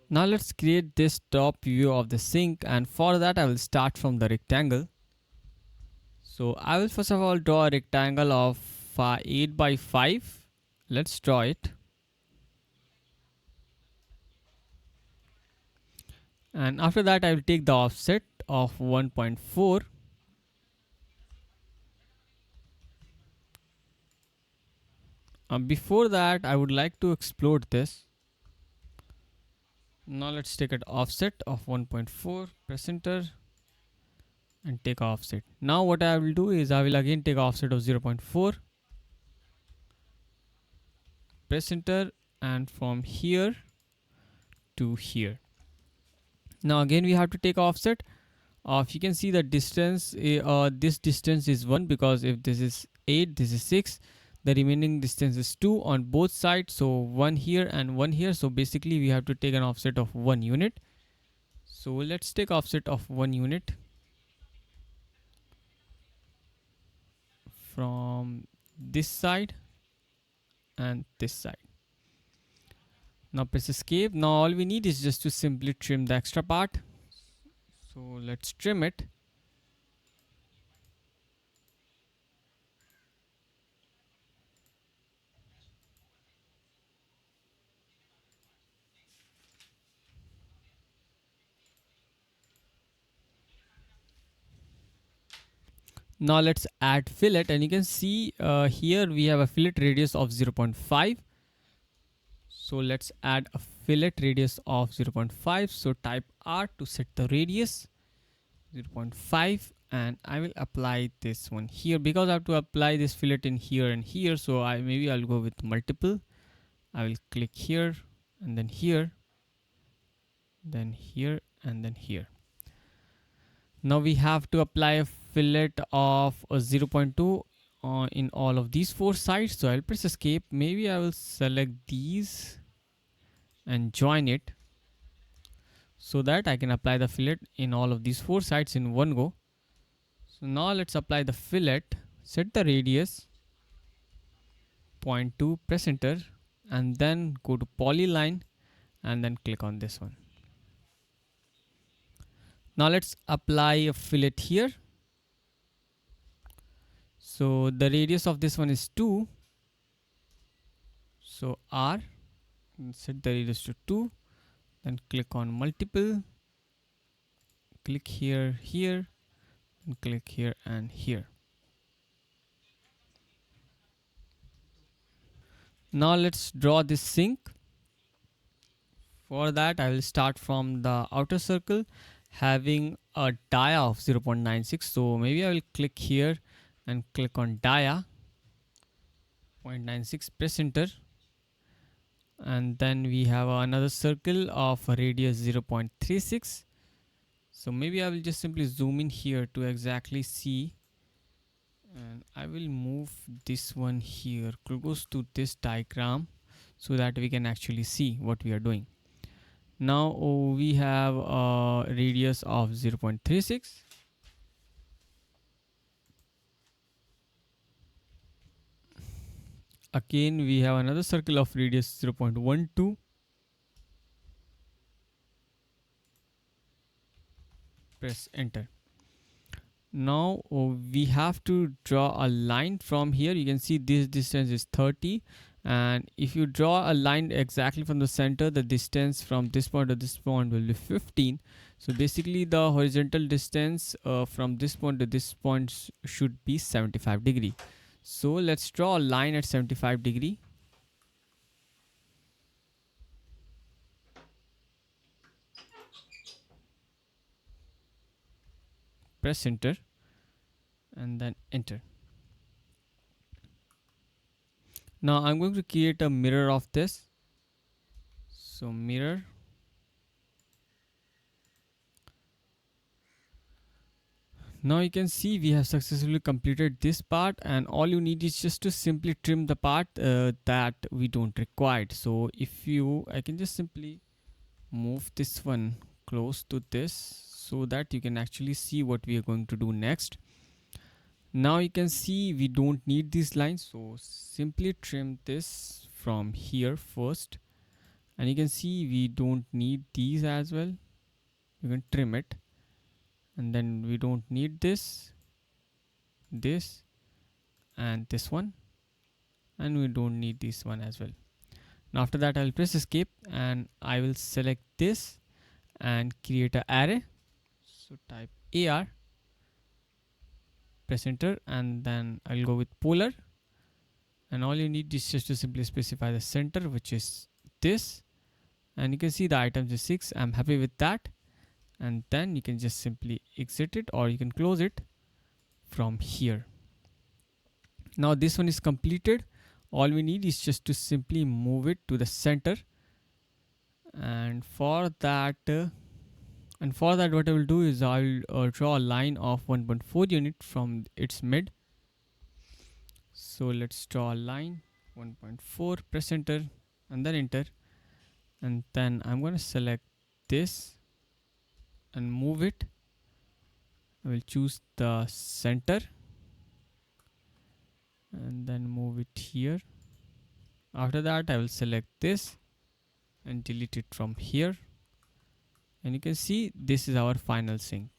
Now let's create this top view of the sink, and for that I will start from the rectangle. So I will first of all draw a rectangle of 8 by 5. Let's draw it. And after that I will take the offset of 1.4. Before that I would like to explode this. Now let's take an offset of 1.4, press enter and take offset. Now what I will do is I will again take offset of 0.4, press enter, and from here to here. Now again we have to take offset. If you can see the distance, this distance is 1, because if this is 8, this is 6, the remaining distance is 2 on both sides, so 1 here and 1 here. So basically we have to take an offset of 1 unit. So let's take offset of 1 unit from this side and this side. Now press escape. Now all we need is just to simply trim the extra part. So let's trim it. Now let's add fillet, and you can see here we have a fillet radius of 0.5. So let's add a fillet radius of 0.5. So type R to set the radius 0.5, and I will apply this one here because I have to apply this fillet in here and here. So I'll go with multiple. I will click here and then here, then here and then here. Now we have to apply a fillet of 0.2 in all of these 4 sides. So I'll press escape. Maybe I will select these and join it so that I can apply the fillet in all of these 4 sides in one go. So now let's apply the fillet, set the radius 0.2, press enter, and then go to polyline and then click on this one. Now let's apply a fillet here. So the radius of this one is 2. So R, set the radius to 2, then click on multiple, click here, here, and click here and here. Now let's draw this sink. For that I will start from the outer circle having a dia of 0.96. So maybe I will click here and click on dia 0.96, press enter, and then we have another circle of a radius 0.36. So maybe I will just simply zoom in here to exactly see, and I will move this one here close to this diagram so that we can actually see what we are doing. Now we have a radius of 0.36. Again we have another circle of radius 0.12. Press enter. Now we have to draw a line from here. You can see this distance is 30, and if you draw a line exactly from the center, the distance from this point to this point will be 15. So basically the horizontal distance from this point to this point should be 75 degree. So let's draw a line at 75 degree. Press enter and then enter. Now I'm going to create a mirror of this. So mirror. Now you can see we have successfully completed this part, and all you need is just to simply trim the part that we don't require. So I can just simply move this one close to this so that you can actually see what we are going to do next. Now you can see we don't need these lines, so simply trim this from here first, And you can see we don't need these as well. You can trim it. And then we don't need this, this, and this one. And we don't need this one as well. Now after that, I'll press escape and I will select this and create an array. So type AR, press enter, and then I'll go with polar. And all you need is just to simply specify the center, which is this. And you can see the items is 6. I'm happy with that. And then you can just simply exit it, or you can close it from here. Now this one is completed. All we need is just to simply move it to the center. And for that what I will do is I'll draw a line of 1.4 unit from its mid. So let's draw a line 1.4, press enter and then enter. And then I'm going to select this and move it. I will choose the center and then move it here. After that, I will select this and delete it from here. And you can see this is our final sync.